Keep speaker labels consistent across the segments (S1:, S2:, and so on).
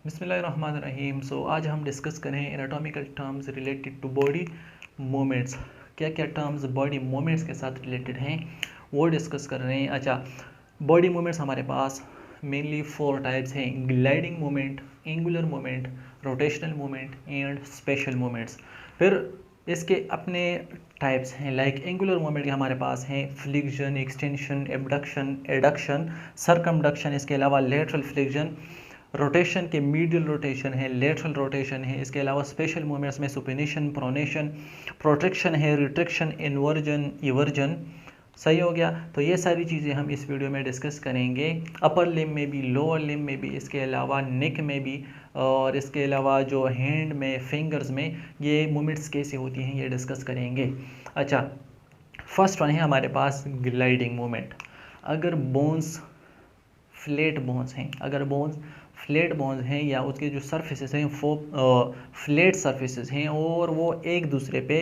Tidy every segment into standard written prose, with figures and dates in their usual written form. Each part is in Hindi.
S1: बिस्मिल्लाहिर्रहमानिर्रहीम। आज हम डिस्कस करें anatomical terms related to body movements. क्या क्या टर्म्स बॉडी मूवमेंट्स के साथ रिलेटेड हैं वो डिस्कस कर रहे हैं। अच्छा, बॉडी मूवमेंट्स हमारे पास मेनली 4 टाइप्स हैं: gliding movement, angular movement, rotational movement and special movements. फिर इसके अपने टाइप्स हैं, लाइक एंगुलर मूवमेंट के हमारे पास हैं फ्लिक्शन, एक्सटेंशन, एबडक्शन, एडक्शन, सरकमडक्शन, इसके अलावा लेटरल फ्लिक्शन। रोटेशन के मीडियल रोटेशन है, लेटरल रोटेशन है। इसके अलावा स्पेशल मूवमेंट्स में सुपिनेशन, प्रोनेशन, प्रोट्रैक्शन है, रिट्रैक्शन, इन्वर्जन, इवर्जन। सही हो गया। तो ये सारी चीज़ें हम इस वीडियो में डिस्कस करेंगे, अपर लिम में भी, लोअर लिम में भी, इसके अलावा नेक में भी, और इसके अलावा जो हैंड में, फिंगर्स में ये मूवमेंट्स कैसे होती हैं ये डिस्कस करेंगे। अच्छा, फर्स्ट वन है हमारे पास ग्लाइडिंग मूवमेंट। अगर बोन्स फ्लैट बोन्स हैं, अगर बोन्स फ्लैट बोन्स हैं या उसके जो सर्फेसेस हैं वो फ्लैट सर्फेसेस हैं और वो एक दूसरे पे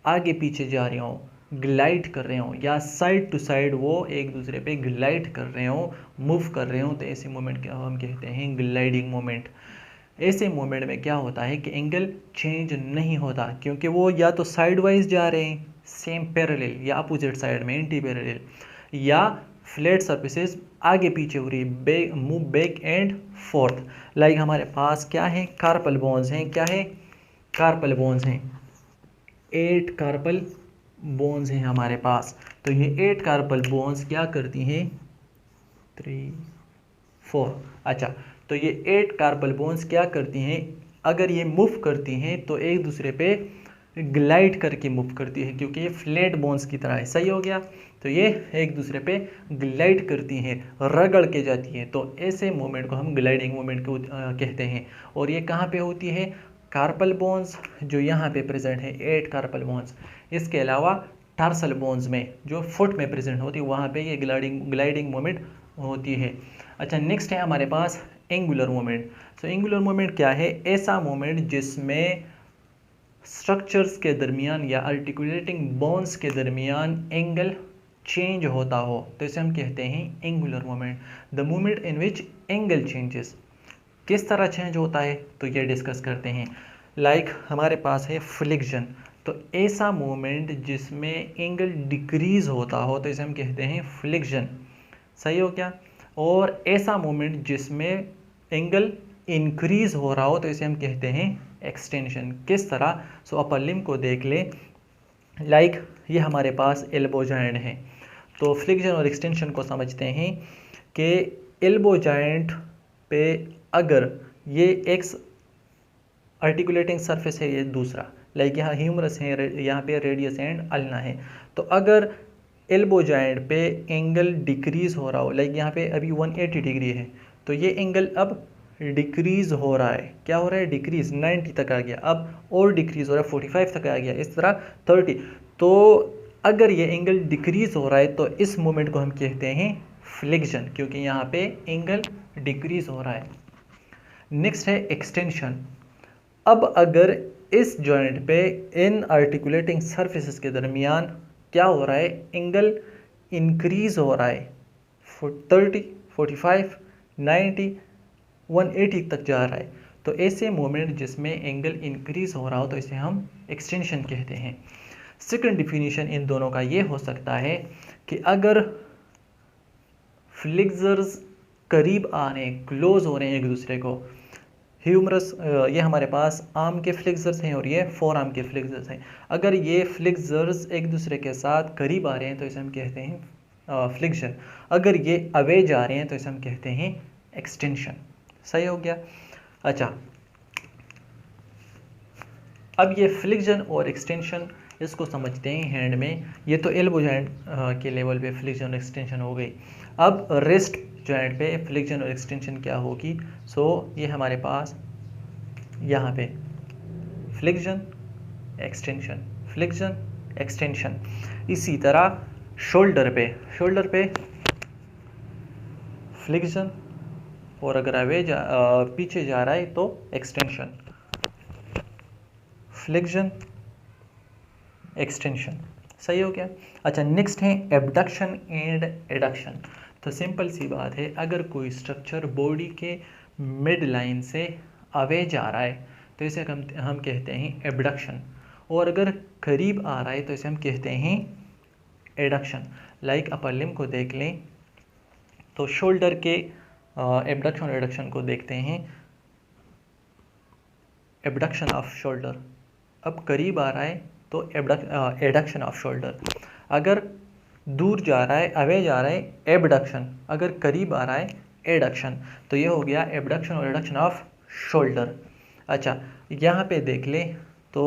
S1: आगे पीछे जा रहे हों, ग्लाइड कर रहे हों, या साइड टू साइड वो एक दूसरे पे ग्लाइड कर रहे हों, मूव कर रहे हों, तो ऐसे मूवमेंट क्या हम कहते हैं ग्लाइडिंग मूवमेंट। ऐसे मूवमेंट में क्या होता है कि एंगल चेंज नहीं होता, क्योंकि वो या तो साइड वाइज जा रहे हैं सेम पैरेलल, या अपोजिट साइड में एंटी पैरेलल, या फ्लैट सर्फेसेस आगे पीछे हो रही, move back and fourth. Like हमारे पास क्या है, कार्पल बोन्स हैं। क्या है, कार्पल बोन्स हैं। 8 कार्पल बोन्स हैं हमारे पास। तो ये 8 कार्पल बोन्स क्या करती हैं, 3 4। अच्छा, तो ये 8 कार्पल बोन्स क्या करती हैं, अगर ये मूव करती हैं तो एक दूसरे पे ग्लाइड करके मूव करती है, क्योंकि ये फ्लैट बोन्स की तरह है। सही हो गया। तो ये एक दूसरे पे ग्लाइड करती हैं, रगड़ के जाती हैं। तो ऐसे मूवमेंट को हम ग्लाइडिंग मूवमेंट को कहते हैं। और ये कहाँ पे होती है, कार्पल बोन्स जो यहाँ पे प्रेजेंट है, 8 कार्पल बोन्स। इसके अलावा टार्सल बोन्स में जो फुट में प्रेजेंट होती है वहाँ पे ये ग्लाइडिंग मूवमेंट होती है। अच्छा, नेक्स्ट है हमारे पास angular movement. So angular movement क्या है, ऐसा मूवमेंट जिसमें स्ट्रक्चर्स के दरमियान या आर्टिकुलेटिंग बोन्स के दरमियान एंगल चेंज होता हो, तो इसे हम कहते हैं angular movement. The movement in which angle changes. किस तरह चेंज होता है तो ये डिस्कस करते हैं। लाइक हमारे पास है फ्लिक्शन, तो ऐसा मूवमेंट जिसमें एंगल डिक्रीज होता हो तो इसे हम कहते हैं फ्लिक्शन। सही हो क्या। और ऐसा मूवमेंट जिसमें एंगल इंक्रीज हो रहा हो तो इसे हम कहते हैं एक्सटेंशन। किस तरह, सो अपर लिम को देख ले। लाइक ये हमारे पास एल्बो जॉइंट है, तो फ्लिक्शन और एक्सटेंशन को समझते हैं कि एल्बो जॉइंट पे अगर ये एक्स आर्टिकुलेटिंग सरफेस है, ये दूसरा, लाइक यहाँ ह्यूमरस है, यहाँ पे रेडियस एंड अल्ना है, तो अगर एल्बो जॉइंट पे एंगल डिक्रीज हो रहा हो, लाइक यहाँ पे अभी 180 डिग्री है, तो ये एंगल अब डिक्रीज हो रहा है। क्या हो रहा है, डिक्रीज, 90 तक आ गया, अब और डिक्रीज हो रहा है, 45 तक आ गया, इस तरह 30। तो अगर ये एंगल डिक्रीज हो रहा है तो इस मोमेंट को हम कहते हैं फ्लिक्शन, क्योंकि यहाँ पे एंगल डिक्रीज हो रहा है। नेक्स्ट है एक्सटेंशन। अब अगर इस जॉइंट पे इन आर्टिकुलेटिंग सरफेसेस के दरमियान क्या हो रहा है, एंगल इंक्रीज हो रहा है, 30, 45, 90, 180 तक जा रहा है, तो ऐसे मोमेंट जिसमें एंगल इंक्रीज हो रहा हो तो इसे हम एक्सटेंशन कहते हैं। सेकंड डिफिनीशन इन दोनों का ये हो सकता है कि अगर फ्लिक्सर्स करीब आ रहे हैं, क्लोज हो रहे हैं एक दूसरे को, ह्यूमरस ये हमारे पास आर्म के फ्लिक्सर्स हैं और ये फोर आर्म के फ्लिक्सर्स हैं, अगर ये फ्लिक्सर्स एक दूसरे के साथ करीब आ रहे हैं तो इसे हम कहते हैं फ्लिक्शन। अगर ये अवे जा रहे हैं तो इसे हम कहते हैं एक्सटेंशन। सही हो गया। अच्छा, अब ये फ्लिक्शन और एक्सटेंशन इसको समझते हैं हैंड में। ये तो एल्बो जॉइंट के लेवल पे फ्लिक्शन और एक्सटेंशन हो गई। अब रिस्ट जॉइंट पे फ्लिक्शन और एक्सटेंशन क्या होगी, सो ये हमारे पास यहाँ पे फ्लिक्शन एक्सटेंशन, फ्लिक्शन एक्सटेंशन। इसी तरह शोल्डर पे फ्लिक्शन, और अगर अवे पीछे जा रहा है तो एक्सटेंशन, फ्लिक्शन एक्सटेंशन। सही हो गया। अच्छा, नेक्स्ट है एबडक्शन एंड एडक्शन। तो सिंपल सी बात है, अगर कोई स्ट्रक्चर बॉडी के मिड लाइन से अवे जा रहा है तो इसे हम कहते हैं एबडक्शन, और अगर करीब आ रहा है तो इसे हम कहते हैं एडक्शन। लाइक अपर लिम्ब को देख लें तो शोल्डर के एबडक्शन और एडक्शन को देखते हैं। एबडक्शन ऑफ शोल्डर, अब करीब आ रहा है तो एडक्शन ऑफ शोल्डर। अगर दूर जा रहा है, अवे जा रहा है, एबडक्शन। अगर करीब आ रहा है, एडक्शन। तो ये हो गया एबडक्शन और एडक्शन ऑफ शोल्डर। अच्छा, यहाँ पे देख ले तो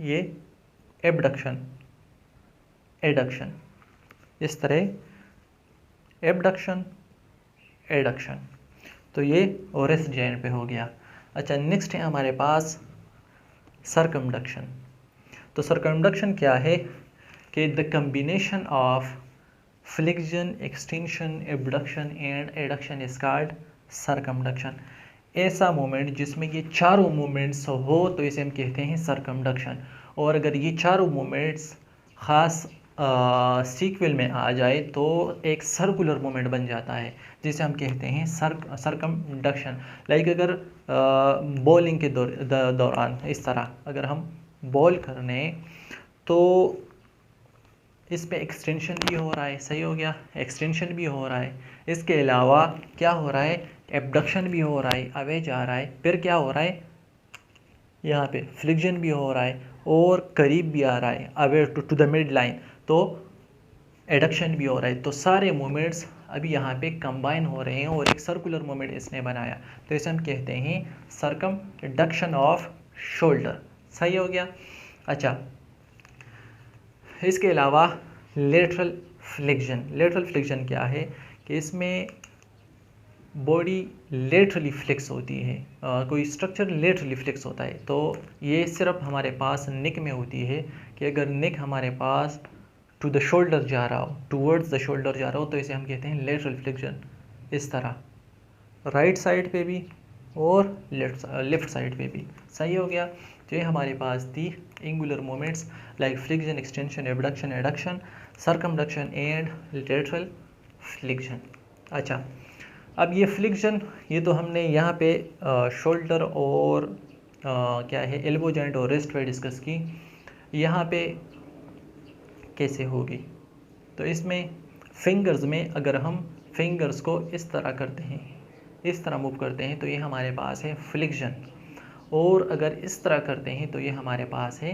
S1: ये एबडक्शन, एडक्शन, इस तरह एबडक्शन, एडक्शन। तो ये ओरेस जॉइंट पे हो गया। अच्छा, नेक्स्ट है हमारे पास सर्कमडक्शन। तो सर्कमडक्शन क्या है कि the combination of flexion, extension, abduction and adduction is called circumduction. ऐसा मूवमेंट जिसमें ये चारों मूवमेंट्स हो तो इसे हम कहते हैं सर्कमडक्शन। और अगर ये चारों मूवमेंट्स ख़ास सीक्वल में आ जाए तो एक सर्कुलर मूवमेंट बन जाता है जिसे हम कहते हैं सर्कमडक्शन। लाइक अगर बॉलिंग के दौरान इस तरह अगर हम बॉल करने तो इस पे एक्सटेंशन भी हो रहा है, सही हो गया, एक्सटेंशन भी हो रहा है। इसके अलावा क्या हो रहा है, एबडक्शन भी हो रहा है, अवे जा रहा है। फिर क्या हो रहा है, यहाँ पे फ्लेक्शन भी हो रहा है और करीब भी आ रहा है, away to the midline, तो एडक्शन भी हो रहा है। तो सारे मूवमेंट्स अभी यहाँ पे कंबाइन हो रहे हैं और एक सर्कुलर मूवमेंट इसने बनाया, तो इसे हम कहते हैं सर्कमडक्शन ऑफ शोल्डर। सही हो गया। अच्छा, इसके अलावा लेटरल फ्लेक्शन। लेटरल फ्लेक्शन क्या है कि इसमें बॉडी लेटरली फ्लेक्स होती है, कोई स्ट्रक्चर लेटरली फ्लेक्स होता है। तो ये सिर्फ हमारे पास नेक में होती है कि अगर नेक हमारे पास टू द शोल्डर जा रहा हो, टूवर्ड्स द शोल्डर जा रहा हो, तो इसे हम कहते हैं लेटरल फ्लेक्शन। इस तरह राइट साइड पे भी और लेफ्ट साइड पे भी। सही हो गया। तो ये हमारे पास थी angular movements like flexion, extension, abduction, adduction, circumduction and lateral flexion. अच्छा, अब ये फ्लेक्शन, ये तो हमने यहाँ पे शोल्डर और क्या है एल्बो जॉइंट और रिस्ट पे डिस्कस की। यहाँ पे कैसे होगी, तो इसमें फिंगर्स में अगर हम फिंगर्स को इस तरह करते हैं, इस तरह मूव करते हैं, तो ये हमारे पास है फ्लेक्शन। और अगर इस तरह करते हैं तो ये हमारे पास है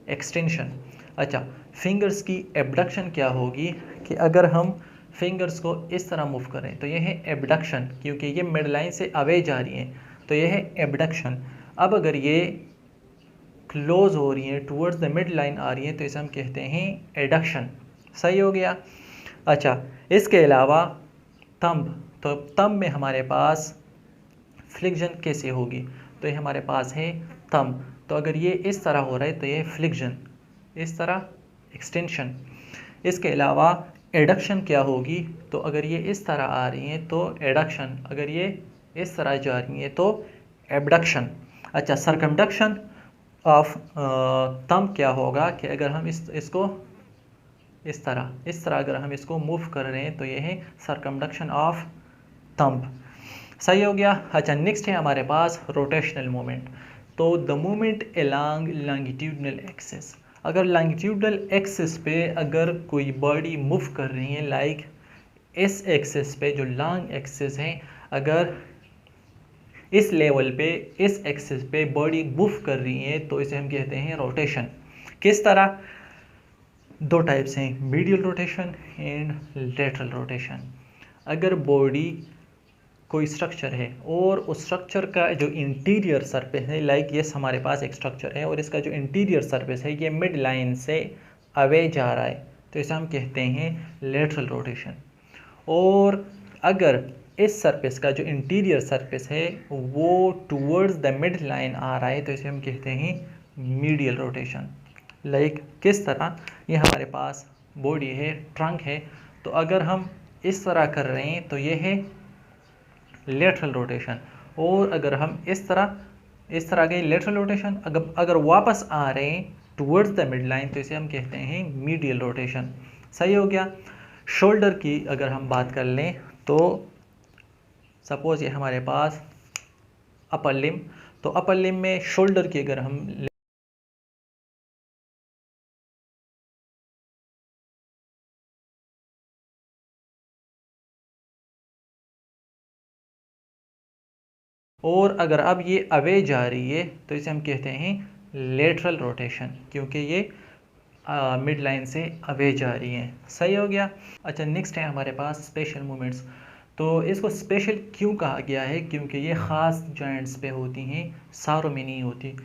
S1: एक्सटेंशन। अच्छा, फिंगर्स की एबडक्शन क्या होगी कि अगर हम फिंगर्स को इस तरह मूव करें तो ये है एबडक्शन, क्योंकि ये मिड लाइन से अवे जा रही हैं, तो ये है एबडक्शन। अब अगर ये क्लोज हो रही हैं, टूवर्ड्स द मिड लाइन आ रही हैं, तो इसे हम कहते हैं एडक्शन। सही हो गया। अच्छा, इसके अलावा थंब, तो थंब में हमारे पास फ्लेक्शन कैसे होगी, तो ये हमारे पास है थंब। तो अगर ये इस तरह हो रहा है तो ये फ्लेक्शन, इस तरह एक्सटेंशन। इसके अलावा एडक्शन क्या होगी, तो अगर ये इस तरह आ रही हैं तो एडक्शन, अगर ये इस तरह जा रही हैं तो एबडक्शन। अच्छा, सर्कमडक्शन ऑफ थंब क्या होगा कि अगर हम इसको इस तरह अगर हम इसको मूव कर रहे हैं तो ये है सर्कमडक्शन ऑफ थंब। सही हो गया। अच्छा, नेक्स्ट है हमारे पास रोटेशनल मूवमेंट। तो the movement along longitudinal axis. अगर लॉन्गिट्यूडनल एक्सिस पे अगर कोई बॉडी मूव कर रही है, लाइक इस एक्सिस पे जो लॉन्ग एक्सिस है, अगर इस लेवल पे इस एक्सिस पे बॉडी मूव कर रही है तो इसे हम कहते हैं रोटेशन। किस तरह, दो टाइप्स हैं, medial rotation and lateral rotation. अगर बॉडी कोई स्ट्रक्चर है और उस स्ट्रक्चर का जो इंटीरियर सरफेस है, लाइक ये हमारे पास एक स्ट्रक्चर है और इसका जो इंटीरियर सरफेस है ये मिड लाइन से अवे जा रहा है, तो इसे हम कहते हैं लेटरल रोटेशन। और अगर इस सरफेस का जो इंटीरियर सरफेस है वो टूवर्ड्स द मिड लाइन आ रहा है, तो इसे हम कहते हैं मीडियल रोटेशन। लाइक किस तरह, ये हमारे पास बॉडी है, ट्रंक है, तो अगर हम इस तरह कर रहे हैं तो ये है लेटरल रोटेशन। और अगर हम इस तरह गए लेटरल रोटेशन, अगर वापस आ रहे हैं टूवर्ड्स द मिड लाइन तो इसे हम कहते हैं मीडियल रोटेशन। सही हो गया। शोल्डर की अगर हम बात कर लें तो सपोज ये हमारे पास अपर लिम, तो अपर लिम में शोल्डर की अगर हम और अगर अब ये अवे जा रही है तो इसे हम कहते हैं लेटरल रोटेशन, क्योंकि ये मिड लाइन से अवे जा रही है। सही हो गया। अच्छा, नेक्स्ट है हमारे पास स्पेशल मूवमेंट्स। तो इसको स्पेशल क्यों कहा गया है? क्योंकि ये ख़ास जॉइंट्स पे होती हैं, सारों में नहीं होती।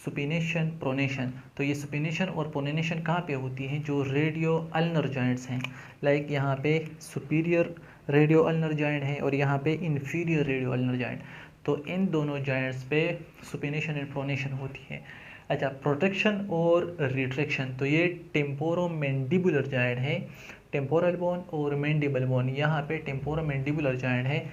S1: सुपिनेशन, प्रोनेशन, तो ये सुपिनेशन और प्रोनेशन कहाँ पे होती है? जो रेडियो अल्नर जॉइंट्स हैं, लाइक यहाँ पे सुपीरियर रेडियो अल्नर जॉइंट है और यहाँ पे इंफीरियर रेडियो अल्नर जॉइंट, तो इन दोनों जॉइंट्स पे सुपिनेशन एंड प्रोनेशन होती है। अच्छा, प्रोटेक्शन और रिट्रैक्शन, तो ये टेम्पोरोमैंडिबुलर जॉइंट है, टेम्पोरल बोन और मैंडिबल बोन, यहाँ पे टेम्पोरोमैंडिबुलर जॉइंट है,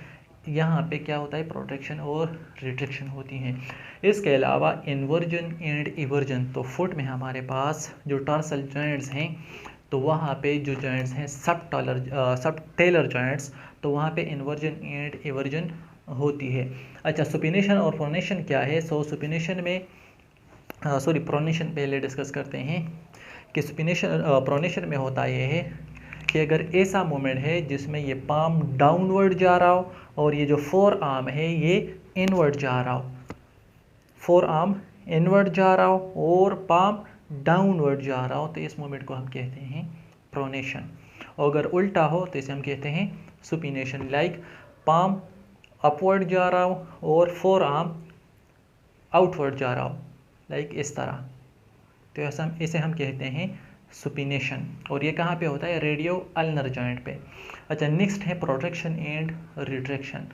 S1: यहाँ पे क्या होता है? प्रोटेक्शन और रिट्रैक्शन होती हैं। इसके अलावा इन्वर्जन एंड इवर्जन, तो फुट में हमारे पास जो टार्सल जॉइंट्स हैं, तो वहाँ पे जो जॉइंट्स हैं सब टेलर जॉइंट्स, तो वहाँ पे इन्वर्जन एंड इवर्जन होती है। अच्छा, सुपिनेशन और प्रोनेशन क्या है? सुपिनेशन में प्रोनेशन पहले डिस्कस करते हैं कि प्रोनेशन में होता ये है कि अगर ऐसा मूवमेंट है जिसमें ये पाम डाउनवर्ड जा रहा हो और ये जो फोर आर्म है ये इनवर्ड जा रहा हो, फोर आर्म इनवर्ड जा रहा हो और पाम डाउनवर्ड जा रहा हो, तो इस मूवमेंट को हम कहते हैं प्रोनेशन। और अगर उल्टा हो तो इसे हम कहते हैं सुपिनेशन, लाइक पाम अपवर्ड जा रहा हो और फोर आर्म आउटवर्ड जा रहा हो, लाइक इस तरह, तो ऐसा इसे हम कहते हैं सुपिनेशन। और ये कहाँ पे होता है? रेडियो अल्नर जॉइंट पे। अच्छा, नेक्स्ट है protection and retraction.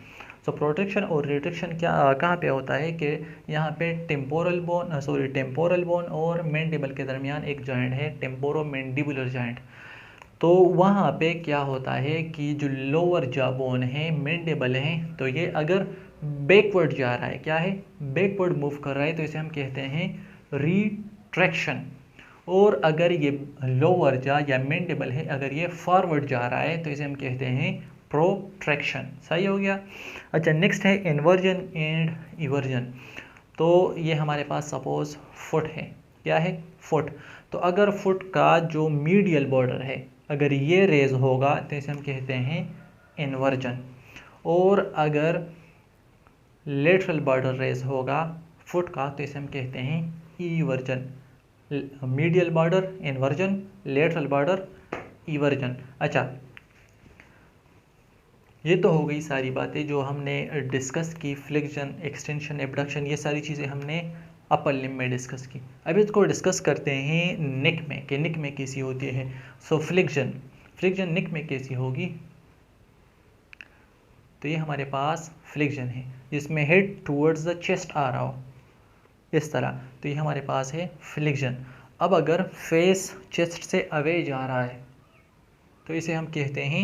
S1: So protection और रिट्रैक्शन क्या कहाँ पे होता है कि यहाँ पे टेम्पोरल बोन और मैंडिबल के दरमियान एक जॉइंट है, टेम्पोरोमैंडिबुलर जॉइंट। तो वहाँ पे क्या होता है कि जो लोअर जा बोन है, मैंडिबल है, तो ये अगर बैकवर्ड जा रहा है, क्या है? बैकवर्ड मूव कर रहा है, तो इसे हम कहते हैं रिट्रैक्शन। और अगर ये लोअर जा या मैंडिबल है, अगर ये फॉरवर्ड जा रहा है, तो इसे हम कहते हैं प्रोट्रैक्शन। सही हो गया। अच्छा, नेक्स्ट है इन्वर्जन एंड इवर्जन। तो ये हमारे पास सपोज फुट है, क्या है? फुट। तो अगर फुट का जो मीडियल बॉर्डर है, अगर ये रेज होगा तो इसे हम कहते हैं इन्वर्जन। और अगर लेटरल बॉर्डर रेज होगा फुट का तो इसे हम कहते हैं eversion. Medial border inversion, lateral border eversion. अच्छा, ये तो हो गई सारी बातें जो हमने डिस्कस की, फ्लेक्शन, एक्सटेंशन, एबडक्शन, ये सारी चीज़ें हमने अपर लिम्ब में डिस्कस की। अभी इसको डिस्कस करते हैं नेक में, कि नेक में कैसी होती है। फ्लेक्शन नेक में कैसी होगी? तो ये हमारे पास फ्लेक्शन है जिसमें हेड टूवर्ड्स द चेस्ट आ रहा हो, इस तरह, तो ये हमारे पास है फ्लेक्शन। अब अगर फेस चेस्ट से अवे जा रहा है तो इसे हम कहते हैं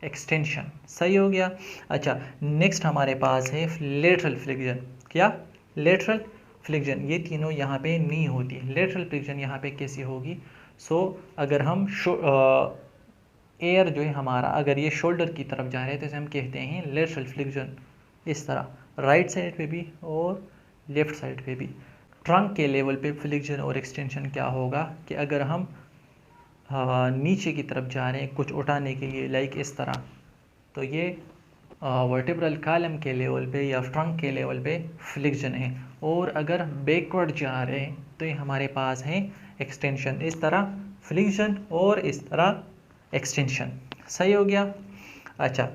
S1: एक्सटेंशन। सही हो गया। अच्छा, नेक्स्ट हमारे पास है लेटरल फ्लेक्शन। क्या? Lateral flexion. ये तीनों यहाँ पे नहीं होती। लेटरल फ्लेक्शन यहाँ पे कैसी होगी? अगर हम एयर जो है हमारा, अगर ये शोल्डर की तरफ जा रहे हैं तो इसे हम कहते हैं लेटरल फ्लेक्शन, इस तरह, राइट साइड पे भी और लेफ्ट साइड पे भी। ट्रंक के लेवल पे फ्लेक्शन और एक्सटेंशन क्या होगा कि अगर हम नीचे की तरफ जा रहे हैं कुछ उठाने के लिए, लाइक इस तरह, तो ये वर्टिब्रल कॉलम के लेवल पे या ट्रंक के लेवल पे फ्लेक्शन है। और अगर बैकवर्ड जा रहे हैं तो ये हमारे पास है एक्सटेंशन, इस तरह फ्लेक्शन और इस तरह एक्सटेंशन। सही हो गया। अच्छा,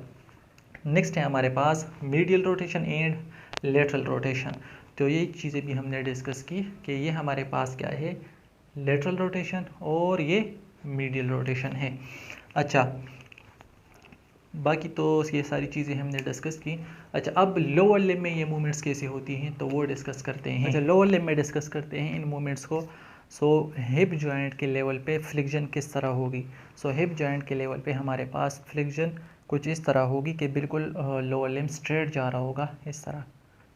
S1: नेक्स्ट है हमारे पास medial rotation and lateral rotation. तो ये चीज़ें भी हमने डिस्कस की कि ये हमारे पास क्या है? लेटरल रोटेशन और ये मीडियल रोटेशन है। अच्छा, बाकी तो ये सारी चीज़ें हमने डिस्कस की। अच्छा, अब लोअर लिम्ब में ये मूवमेंट्स कैसे होती हैं तो वो डिस्कस करते हैं। अच्छा, लोअर लिम्ब में डिस्कस करते हैं इन मूवमेंट्स को। हिप जॉइंट के लेवल पे फ्लेक्शन किस तरह होगी? हिप जॉइंट के लेवल पे हमारे पास फ्लेक्शन कुछ इस तरह होगी कि बिल्कुल लोअर लिम्ब स्ट्रेट जा रहा होगा, इस तरह,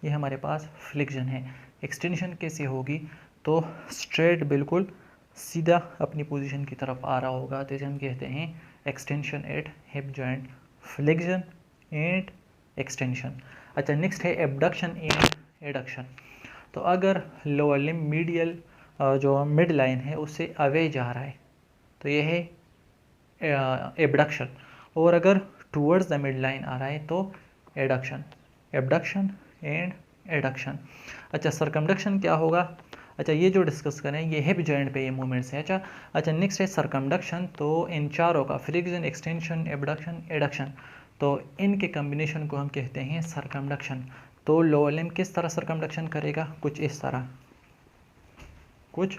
S1: ये हमारे पास फ्लेक्शन है। एक्सटेंशन कैसे होगी? तो स्ट्रेट बिल्कुल सीधा अपनी पोजीशन की तरफ आ रहा होगा, तो इसे हम कहते हैं extension eight hip joint. Flexion and extension. अच्छा, नेक्स्ट है एबडक्शन एंड एडक्शन। तो अगर लोअर लिम्ब मीडियल जो मिड लाइन है उससे अवे जा रहा है तो ये है एबडक्शन, और अगर टूवर्ड्स द मिड लाइन आ रहा है तो एडक्शन। Abduction and adduction. अच्छा, सरकमडक्शन क्या होगा? अच्छा, ये जो डिस्कस करें ये हिप जॉइंट पे ये मूवमेंट्स है। अच्छा नेक्स्ट है सरकमडक्शन। तो इन चारों का फ्लेक्शन, एक्सटेंशन, एबडक्शन, एडक्शन, तो इनके कम्बिनेशन को हम कहते हैं सरकमडक्शन। तो लोअर लिम्ब किस तरह सरकमडक्शन करेगा? कुछ इस तरह, कुछ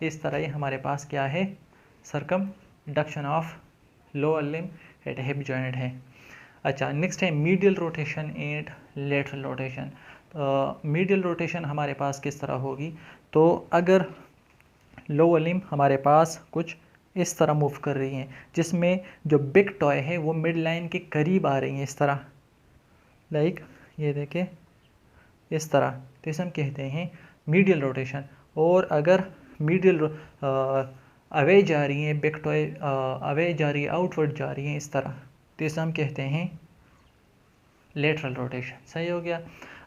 S1: इस तरह। ये हमारे पास क्या है? Circumduction of lower limb at hip joint है। अच्छा, नेक्स्ट है medial rotation and lateral rotation. Medial rotation हमारे पास किस तरह होगी? तो अगर लोअर लिम्ब हमारे पास कुछ इस तरह मूव कर रही हैं, जिसमें जो बिग टॉय है वो मिड लाइन के करीब आ रही हैं इस तरह, लाइक ये देखें इस तरह, तो इसे हम कहते हैं मीडियल रोटेशन। और अगर मीडियल अवे जा रही हैं, बिग टॉय अवे जा रही है, आउटवर्ड जा रही हैं इस तरह, तो इसे हम कहते हैं लेटरल रोटेशन। सही हो गया।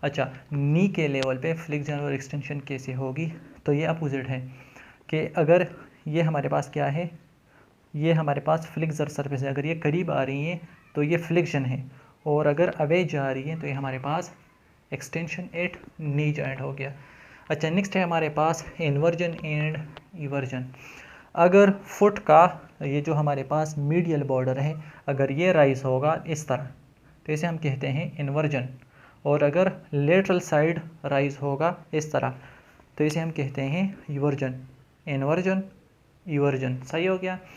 S1: अच्छा, नी के लेवल पे फ्लेक्शन और एक्सटेंशन कैसे होगी? तो ये अपोजिट है कि अगर ये हमारे पास क्या है, ये हमारे पास फ्लेक्सर सरफेस है, अगर ये करीब आ रही हैं तो ये फ्लेक्शन है, और अगर अवे जा रही है तो ये हमारे पास एक्सटेंशन एट नी जॉइंट हो गया। अच्छा, नेक्स्ट है हमारे पास इन्वर्जन एंड इवर्जन। अगर फुट का ये जो हमारे पास मीडियल बॉर्डर है, अगर ये राइज होगा इस तरह, तो इसे हम कहते हैं इन्वर्जन, और अगर लेटरल साइड राइज होगा इस तरह, तो इसे हम कहते हैं इवर्जन। Inversion, eversion. सही हो गया।